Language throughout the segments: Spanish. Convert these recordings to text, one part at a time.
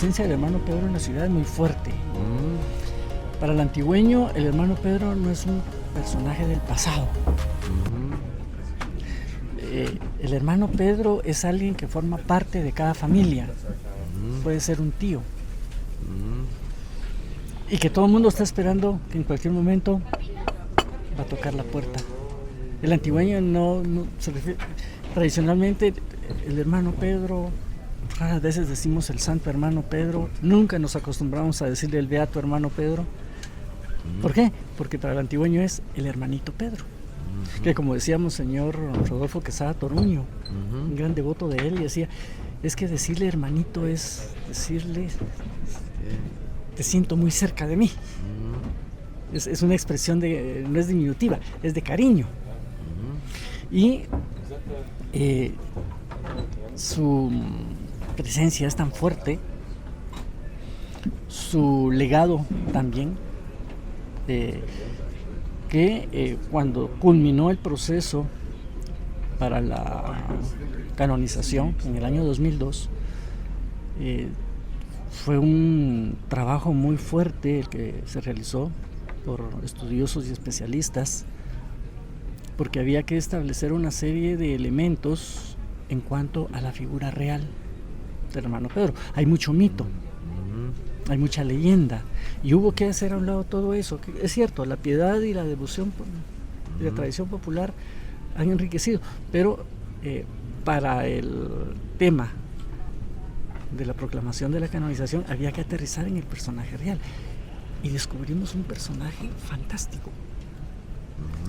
presencia del hermano Pedro en la ciudad es muy fuerte. Para el antigüeño, el hermano Pedro no es un personaje del pasado. El hermano Pedro es alguien que forma parte de cada familia. Puede ser un tío. Y que todo el mundo está esperando que en cualquier momento va a tocar la puerta. El antigüeño no se refiere. Tradicionalmente, el hermano Pedro, raras veces decimos el santo hermano Pedro, nunca nos acostumbramos a decirle el beato hermano Pedro. ¿Por qué? Porque para el antigüeño es el hermanito Pedro. Que como decíamos, señor Rodolfo Quesada Toruño, un gran devoto de él, y decía, es que decirle hermanito es decirle, te siento muy cerca de mí. Es una expresión no es diminutiva, es de cariño. Y su presencia es tan fuerte, su legado también, que cuando culminó el proceso para la canonización en el año 2002, fue un trabajo muy fuerte el que se realizó por estudiosos y especialistas, porque había que establecer una serie de elementos en cuanto a la figura real del hermano Pedro. Hay mucho mito, hay mucha leyenda, y hubo que hacer a un lado todo eso. Es cierto, la piedad y la devoción y la tradición popular han enriquecido, pero para el tema de la proclamación de la canonización había que aterrizar en el personaje real, y descubrimos un personaje fantástico,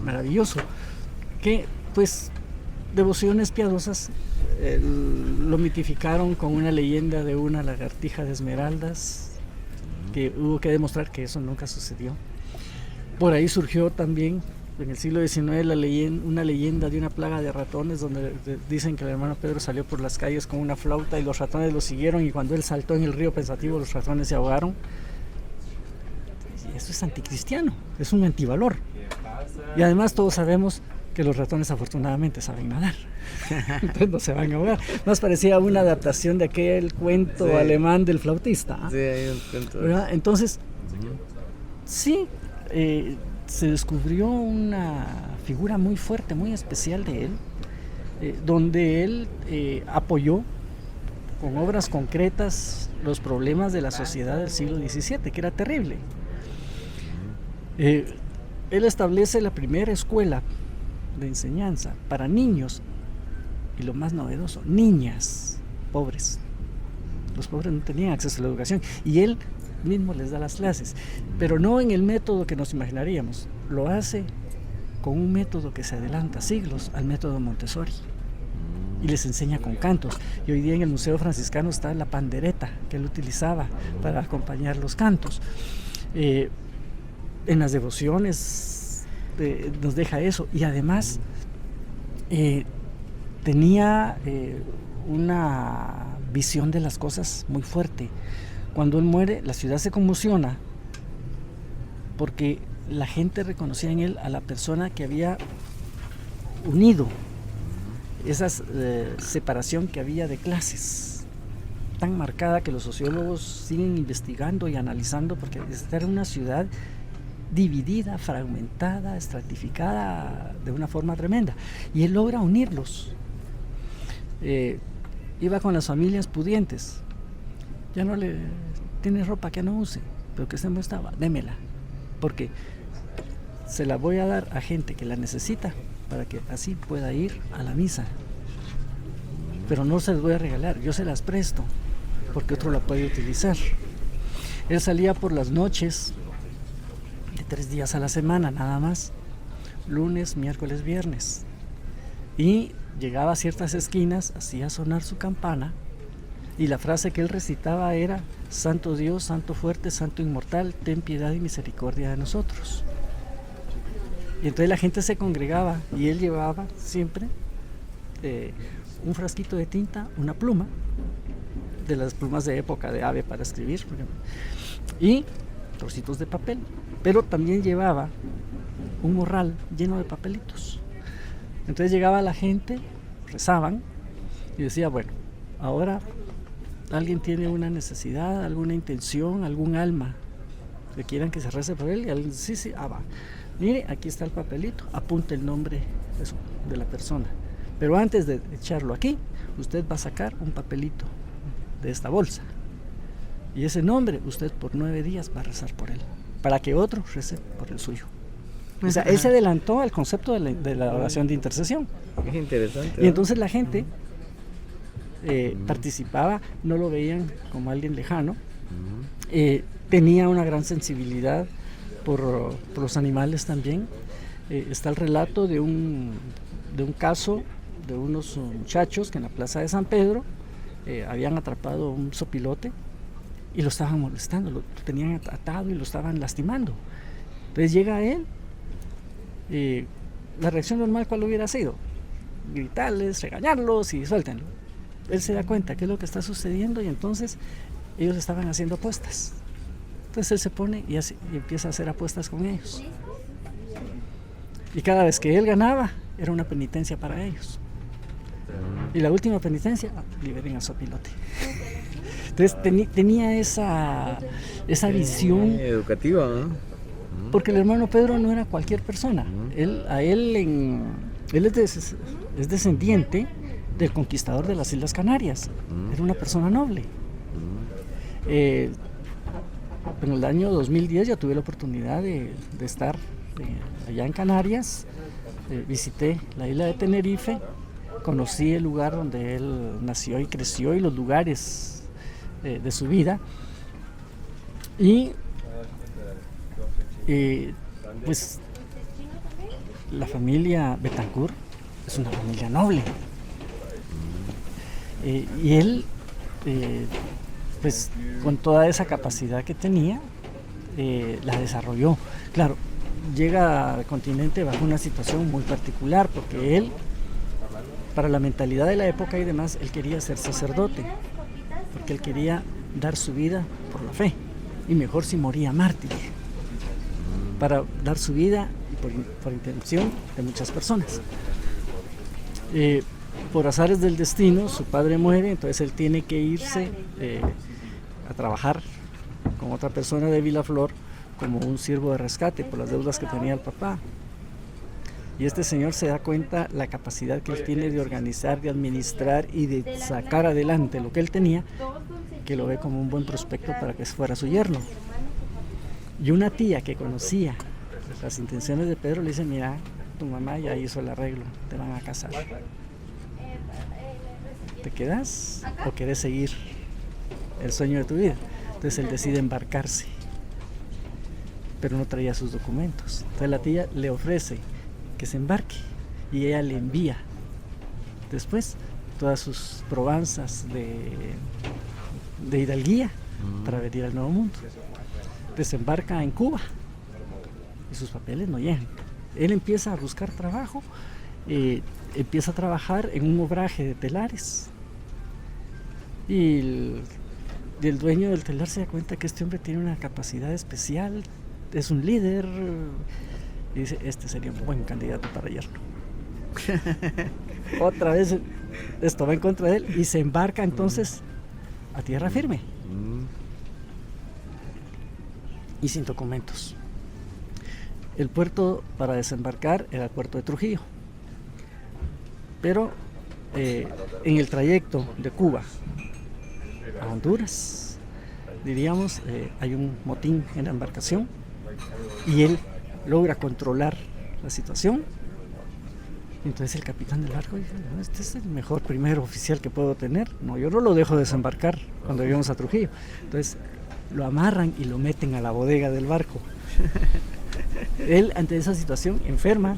maravilloso, que pues devociones piadosas lo mitificaron con una leyenda de una lagartija de esmeraldas, que hubo que demostrar que eso nunca sucedió. Por ahí surgió también en el siglo XIX una leyenda de una plaga de ratones, donde dicen que el hermano Pedro salió por las calles con una flauta y los ratones lo siguieron, y cuando él saltó en el río pensativo los ratones se ahogaron. Y eso es anticristiano, es un antivalor. Y además todos sabemos que los ratones afortunadamente saben nadar, entonces no se van a ahogar. Más parecía una adaptación de aquel cuento alemán del flautista. Sí, hay un cuento. ¿Verdad? Entonces, sí, se descubrió una figura muy fuerte, muy especial de él, donde él apoyó con obras concretas los problemas de la sociedad del siglo XVII, que era terrible. Él establece la primera escuela de enseñanza para niños, y lo más novedoso, niñas pobres. Los pobres no tenían acceso a la educación, y él mismo les da las clases, pero no en el método que nos imaginaríamos. Lo hace con un método que se adelanta siglos al método Montessori, y les enseña con cantos. Y hoy día en el Museo Franciscano está la pandereta que él utilizaba para acompañar los cantos. En las devociones nos deja eso, y además tenía una visión de las cosas muy fuerte. Cuando él muere, la ciudad se conmociona porque la gente reconocía en él a la persona que había unido esa separación que había de clases, tan marcada que los sociólogos siguen investigando y analizando, porque esta era una ciudad dividida, fragmentada, estratificada de una forma tremenda, y él logra unirlos. Iba con las familias pudientes, ya no le tiene ropa que no use, pero que se me estaba, démela, porque se la voy a dar a gente que la necesita, para que así pueda ir a la misa, pero no se las voy a regalar, yo se las presto, porque otro la puede utilizar. Él salía por las noches, de 3 días a la semana nada más, lunes, miércoles, viernes, y llegaba a ciertas esquinas, hacía sonar su campana, y la frase que él recitaba era: Santo Dios, Santo fuerte, Santo inmortal, ten piedad y misericordia de nosotros. Y entonces la gente se congregaba, y él llevaba siempre un frasquito de tinta, una pluma, de las plumas de época de ave para escribir, por ejemplo, y trocitos de papel, pero también llevaba un morral lleno de papelitos. Entonces llegaba la gente, rezaban, y decía: bueno, ahora alguien tiene una necesidad, alguna intención, algún alma que quieran que se rece por él, y alguien dice, sí, va. Mire, aquí está el papelito, apunte el nombre de la persona. Pero antes de echarlo aquí, usted va a sacar un papelito de esta bolsa. Y ese nombre, usted por 9 días va a rezar por él, para que otro rece por el suyo. O sea, él se adelantó al concepto de la oración de intercesión. Es interesante. Y entonces la gente participaba, no lo veían como alguien lejano, tenía una gran sensibilidad por los animales también. Está el relato de un caso de unos muchachos que en la plaza de San Pedro habían atrapado un zopilote y lo estaban molestando, lo tenían atado y lo estaban lastimando. Entonces llega él, la reacción normal, ¿cuál hubiera sido? Gritarles, regañarlos y suéltenlo. Él se da cuenta qué es lo que está sucediendo y entonces ellos estaban haciendo apuestas. Entonces él se pone y empieza a hacer apuestas con ellos. Y cada vez que él ganaba, era una penitencia para ellos. Y la última penitencia, liberen al zopilote. Entonces tenía esa visión educativa, ¿no? Porque el hermano Pedro no era cualquier persona. Él es descendiente del conquistador de las Islas Canarias. Era una persona noble. En el año 2010 ya tuve la oportunidad de estar allá en Canarias. Visité la isla de Tenerife, conocí el lugar donde él nació y creció y los lugares de su vida. Y pues la familia Betancourt es una familia noble. Y él, pues con toda esa capacidad que tenía, la desarrolló. Claro, llega al continente bajo una situación muy particular, porque él, para la mentalidad de la época y demás, él quería ser sacerdote, porque él quería dar su vida por la fe, y mejor si moría mártir, para dar su vida por intención de muchas personas. Por azares del destino, su padre muere, entonces él tiene que irse a trabajar con otra persona de Vilaflor como un siervo de rescate por las deudas que tenía el papá. Y este señor se da cuenta la capacidad que él tiene de organizar, de administrar y de sacar adelante lo que él tenía, que lo ve como un buen prospecto para que fuera su yerno. Y una tía que conocía las intenciones de Pedro le dice, mira, tu mamá ya hizo el arreglo, te van a casar. ¿Te quedas o quieres seguir el sueño de tu vida? Entonces él decide embarcarse, pero no traía sus documentos. Entonces la tía le ofrece que se embarque y ella le envía después todas sus probanzas de hidalguía para venir al Nuevo Mundo. Desembarca en Cuba y sus papeles no llegan. Él empieza a buscar trabajo, empieza a trabajar en un obraje de telares y el dueño del telar se da cuenta que este hombre tiene una capacidad especial, es un líder, y dice, este sería un buen candidato para yerno. Otra vez esto va en contra de él y se embarca entonces a tierra firme y sin documentos. El puerto para desembarcar era el puerto de Trujillo, pero en el trayecto de Cuba a Honduras, diríamos, hay un motín en la embarcación y él logra controlar la situación. Entonces el capitán del barco dice, no, este es el mejor primer oficial que puedo tener, no, yo no lo dejo desembarcar cuando llegamos a Trujillo. Entonces lo amarran y lo meten a la bodega del barco. Él, ante esa situación, enferma,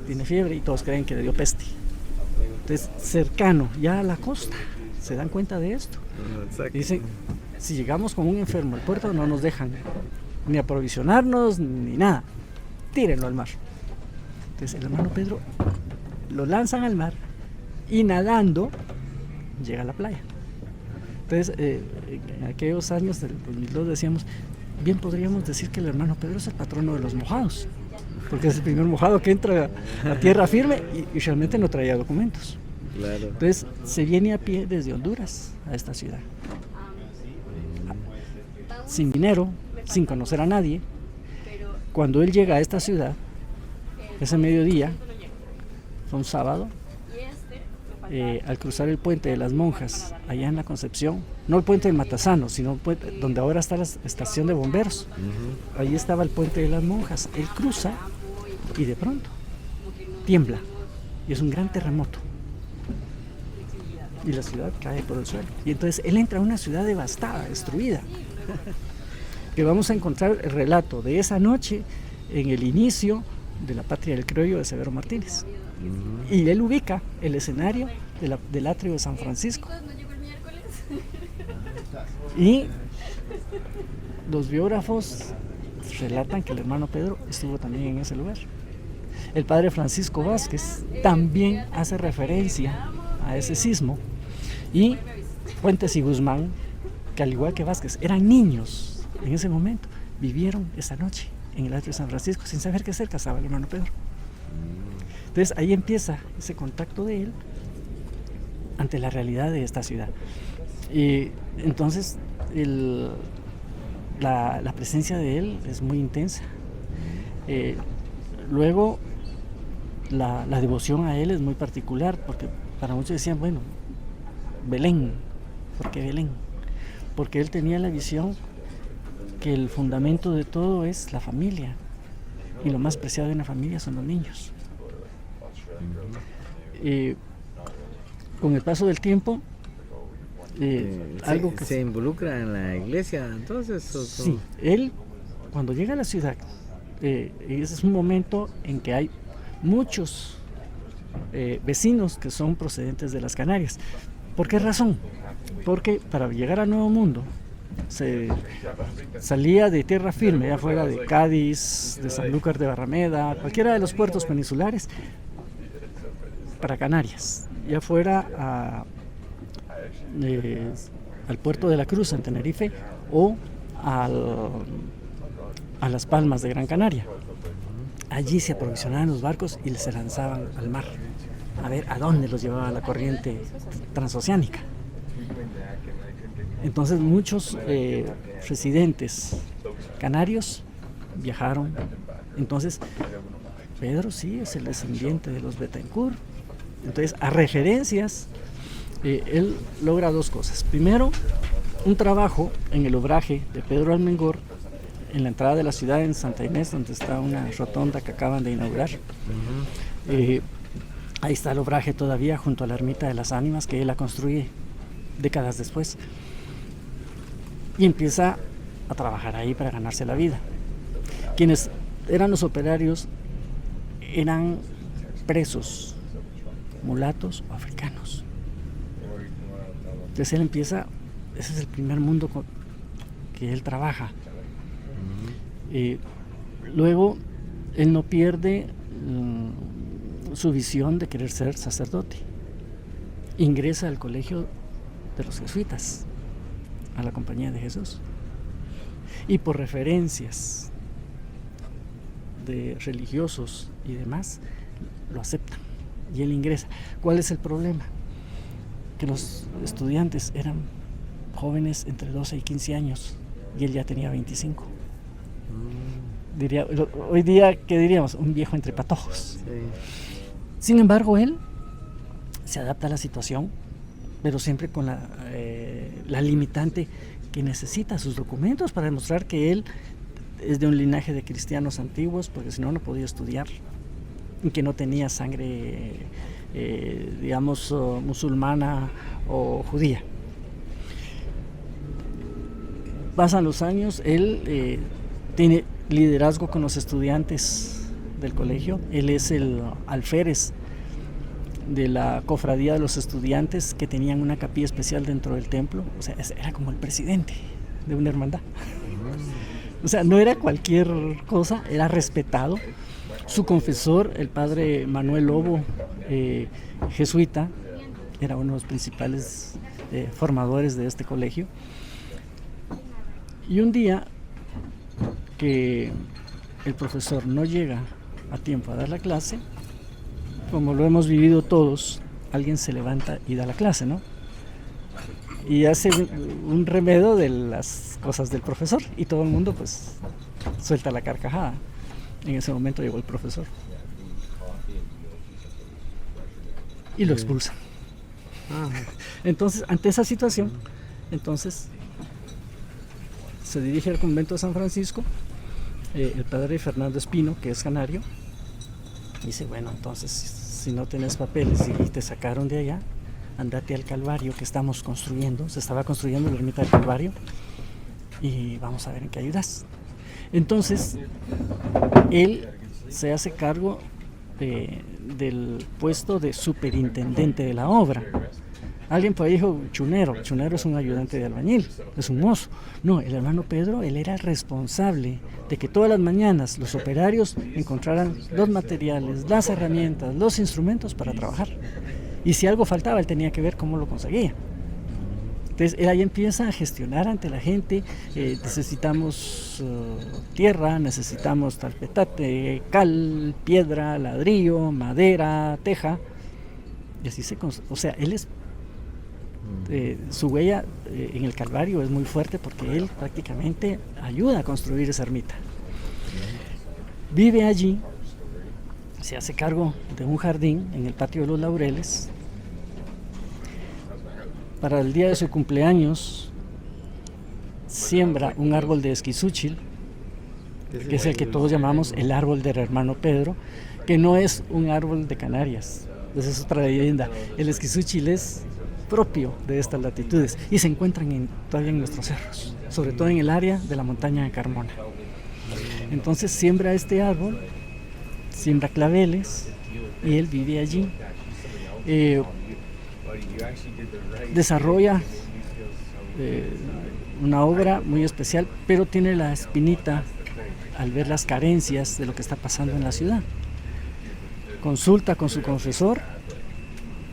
tiene fiebre y todos creen que le dio peste. Entonces, cercano ya a la costa, se dan cuenta de esto. Y dicen, si llegamos con un enfermo al puerto no nos dejan ni aprovisionarnos ni nada, tírenlo al mar. Entonces el hermano Pedro lo lanzan al mar y nadando llega a la playa. Entonces en aquellos años del 2002 decíamos, bien podríamos decir que el hermano Pedro es el patrono de los mojados, porque es el primer mojado que entra a tierra firme y realmente no traía documentos. Claro. Entonces se viene a pie desde Honduras a esta ciudad. sin dinero, sin conocer a nadie. Cuando él llega a esta ciudad, ese mediodía, fue un sábado, al cruzar el puente de las Monjas, allá en la Concepción, no el puente del Matasano, sino el puente donde ahora está la estación de bomberos. Ahí estaba el puente de las Monjas. Él cruza y de pronto tiembla y es un gran terremoto y la ciudad cae por el suelo. Y entonces él entra a una ciudad devastada, destruida, que vamos a encontrar el relato de esa noche en el inicio de La Patria del Criollo de Severo Martínez. Y él ubica el escenario del atrio de San Francisco. Y los biógrafos relatan que el hermano Pedro estuvo también en ese lugar. El padre Francisco Vázquez también hace referencia a ese sismo. Y Fuentes y Guzmán, que al igual que Vázquez eran niños en ese momento, vivieron esa noche en el atrio de San Francisco sin saber que cerca estaba el hermano Pedro. Entonces ahí empieza ese contacto de él ante la realidad de esta ciudad. Y entonces la presencia de él es muy intensa. Luego la devoción a él es muy particular, porque para muchos decían, bueno, Belén. ¿Por qué Belén? Porque él tenía la visión que el fundamento de todo es la familia, y lo más preciado de una familia son los niños. Con el paso del tiempo, algo que se involucra en la iglesia, entonces. Sí, él cuando llega a la ciudad, ese es un momento en que hay muchos vecinos que son procedentes de las Canarias. ¿Por qué razón? Porque para llegar al Nuevo Mundo se salía de tierra firme, ya fuera de Cádiz, de Sanlúcar de Barrameda, cualquiera de los puertos peninsulares, para Canarias, ya fuera al puerto de la Cruz en Tenerife o a Las Palmas de Gran Canaria. Allí se aprovisionaban los barcos y se lanzaban al mar a ver a dónde los llevaba la corriente transoceánica. Entonces muchos residentes canarios viajaron. Entonces Pedro sí es el descendiente de los Bettencourt. Entonces, a referencias, él logra dos cosas. Primero, un trabajo en el obraje de Pedro Almengor, en la entrada de la ciudad en Santa Inés, donde está una rotonda que acaban de inaugurar. Ahí está el obraje todavía junto a la ermita de las ánimas, que él la construye décadas después. Y empieza a trabajar ahí para ganarse la vida. Quienes eran los operarios eran presos, mulatos o africanos. Entonces él empieza, ese es el primer mundo que él trabaja. Luego él no pierde su visión de querer ser sacerdote. Ingresa al colegio de los jesuitas, a la Compañía de Jesús, y por referencias de religiosos y demás lo aceptan y él ingresa. ¿Cuál es el problema? Que los estudiantes eran jóvenes entre 12 y 15 años y él ya tenía 25. Hoy día, ¿qué diríamos? Un viejo entre patojos. Sí. Sin embargo, él se adapta a la situación, pero siempre con la limitante que necesita sus documentos para demostrar que él es de un linaje de cristianos antiguos, porque si no, no podía estudiar, y que no tenía sangre, musulmana o judía. Pasan los años, él tiene liderazgo con los estudiantes del colegio, él es el alférez de la cofradía de los estudiantes, que tenían una capilla especial dentro del templo. O sea, era como el presidente de una hermandad. O sea, no era cualquier cosa, era respetado. Su confesor, el padre Manuel Lobo, jesuita, era uno de los principales formadores de este colegio. Y un día que el profesor no llega a tiempo a dar la clase, como lo hemos vivido todos, alguien se levanta y da la clase, ¿no? y hace un remedo de las cosas del profesor y todo el mundo pues suelta la carcajada. En ese momento llegó el profesor y lo expulsan. Entonces, ante esa situación, entonces se dirige al convento de San Francisco el padre Fernando Espino, que es canario, dice, bueno, entonces si no tenés papeles y te sacaron de allá, andate al Calvario que estamos construyendo, se estaba construyendo la ermita del Calvario y vamos a ver en qué ayudas. Entonces él se hace cargo del puesto de superintendente de la obra. Alguien por ahí dijo chunero es un ayudante de albañil, es un mozo. No, el hermano Pedro, él era responsable de que todas las mañanas los operarios encontraran los materiales, las herramientas, los instrumentos para trabajar. Y si algo faltaba, él tenía que ver cómo lo conseguía. Entonces él ahí empieza a gestionar ante la gente, necesitamos tierra, necesitamos talpetate, cal, piedra, ladrillo, madera, teja. Y así o sea, él es su huella en el Calvario es muy fuerte porque él prácticamente ayuda a construir esa ermita. Vive allí, se hace cargo de un jardín en el patio de los Laureles. Para el día de su cumpleaños siembra un árbol de esquizúchil, que es el que todos llamamos el árbol del hermano Pedro, que no es un árbol de Canarias. Esa es otra leyenda. El esquizúchil es propio de estas latitudes y se encuentran todavía en nuestros cerros, sobre todo en el área de la montaña de Carmona. Entonces siembra este árbol, siembra claveles y él vive allí. Desarrolla una obra muy especial, pero tiene la espinita al ver las carencias de lo que está pasando en la ciudad. Consulta con su confesor,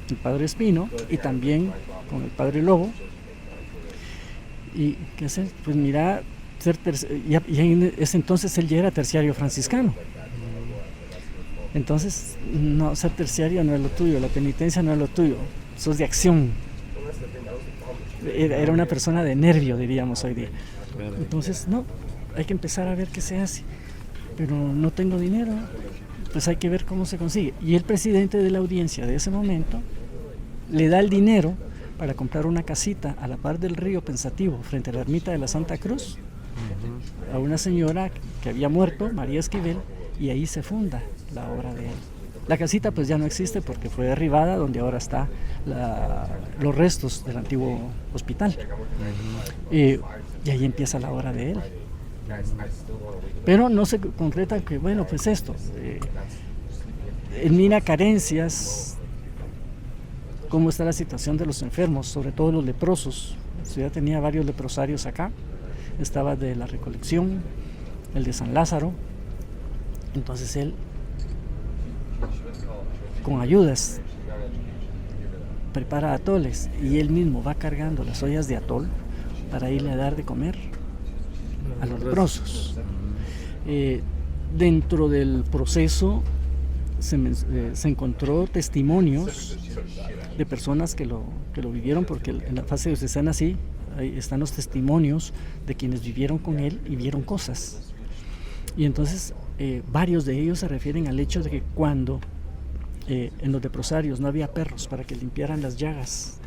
el padre Espino, y también con el padre Lobo. ¿Y qué hacer? Pues mira, y en ese entonces él ya era terciario franciscano. Entonces, no, ser terciario no es lo tuyo, la penitencia no es lo tuyo, sos de acción. Era una persona de nervio, diríamos hoy día. Entonces, no, hay que empezar a ver qué se hace. Pero no tengo dinero, pues hay que ver cómo se consigue. Y el presidente de la audiencia de ese momento le da el dinero para comprar una casita a la par del río Pensativo, frente a la ermita de la Santa Cruz, a una señora que había muerto, María Esquivel, y ahí se funda la obra de él. La casita pues ya no existe porque fue derribada, donde ahora está los restos del antiguo hospital. Y ahí empieza la obra de él. Pero no se concreta que, bueno, pues esto, él mira carencias, cómo está la situación de los enfermos, sobre todo los leprosos. La ciudad tenía varios leprosarios acá, estaba de la Recolección, el de San Lázaro. Entonces él, con ayudas, prepara atoles y él mismo va cargando las ollas de atol para irle a dar de comer a los leprosos. Dentro del proceso se encontró testimonios de personas que lo vivieron, porque en la fase diocesana sí, ahí están los testimonios de quienes vivieron con él y vieron cosas. Y entonces varios de ellos se refieren al hecho de que cuando en los leprosarios no había perros para que limpiaran las llagas,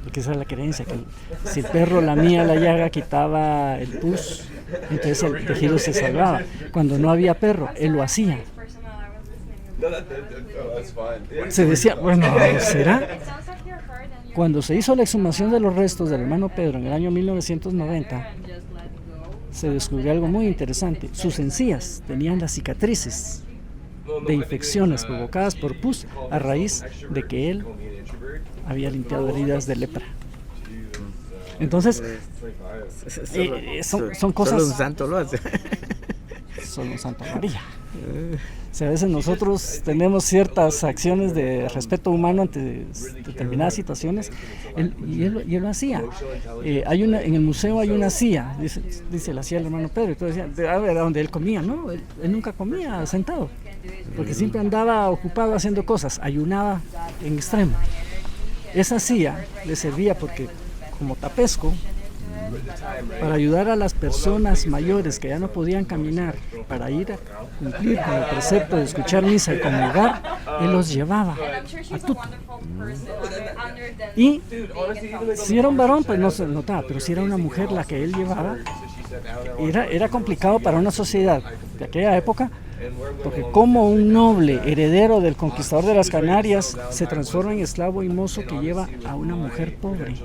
porque esa era la creencia, que si el perro lamía la llaga quitaba el pus, entonces el tejido se salvaba. Cuando no había perro, él lo hacía. Se decía, bueno, ¿será? Cuando se hizo la exhumación de los restos del hermano Pedro en el año 1990, se descubrió algo muy interesante. Sus encías tenían las cicatrices de infecciones provocadas por pus a raíz de que él había limpiado heridas de lepra. Entonces, son cosas... Solo un santo lo hace. Solo un santo María. O sea, a veces nosotros tenemos ciertas acciones de respeto humano ante determinadas situaciones, y él lo hacía. En el museo hay una silla, dice la silla del hermano Pedro, y todo decía, a ver, donde él comía, ¿no? Él nunca comía sentado, porque siempre andaba ocupado haciendo cosas, ayunaba en extremo. Esa silla le servía porque como Tapesco, para ayudar a las personas mayores que ya no podían caminar para ir a cumplir con el precepto de escuchar misa y comulgar, él los llevaba a Tuto. Y si era un varón, pues no se notaba, pero si era una mujer la que él llevaba, era complicado para una sociedad de aquella época, porque como un noble heredero del conquistador de las Canarias se transforma en esclavo y mozo que lleva a una mujer pobre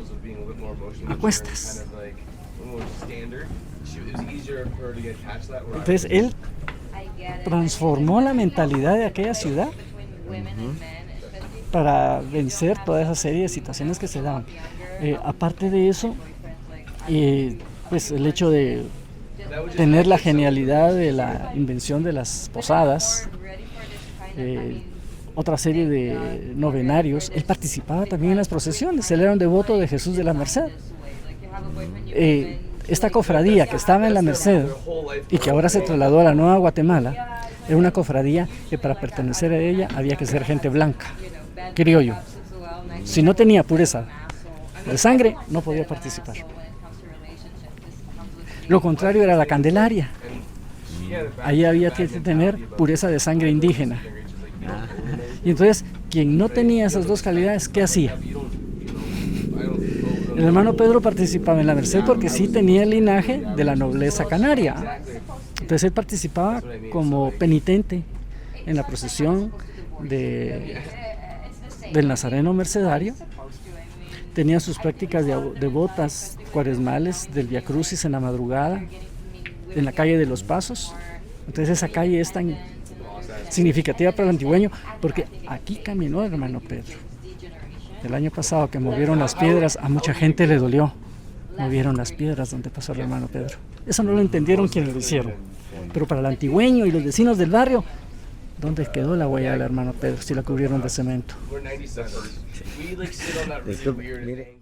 a cuestas. Entonces él transformó la mentalidad de aquella ciudad para vencer toda esa serie de situaciones que se daban. Aparte de eso, pues el hecho de tener la genialidad de la invención de las posadas, otra serie de novenarios. Él participaba también en las procesiones, él era un devoto de Jesús de la Merced. Esta cofradía que estaba en la Merced y que ahora se trasladó a la Nueva Guatemala, era una cofradía que para pertenecer a ella había que ser gente blanca, criollo. Si no tenía pureza de sangre, no podía participar. Lo contrario era la Candelaria. Ahí había que tener pureza de sangre indígena. Y entonces, quien no tenía esas dos calidades, ¿qué hacía? El hermano Pedro participaba en la Merced porque sí tenía el linaje de la nobleza canaria. Entonces él participaba como penitente en la procesión del Nazareno Mercedario. Tenía sus prácticas devotas cuaresmales del Via Crucis en la madrugada, en la calle de los Pasos. Entonces esa calle es tan significativa para el antigüeño porque aquí caminó el hermano Pedro. El año pasado que movieron las piedras, a mucha gente le dolió. Movieron las piedras donde pasó el hermano Pedro. Eso no lo entendieron quienes lo hicieron. Pero para el antigüeño y los vecinos del barrio, ¿dónde quedó la huella del hermano Pedro si la cubrieron de cemento? Disculpe, mire.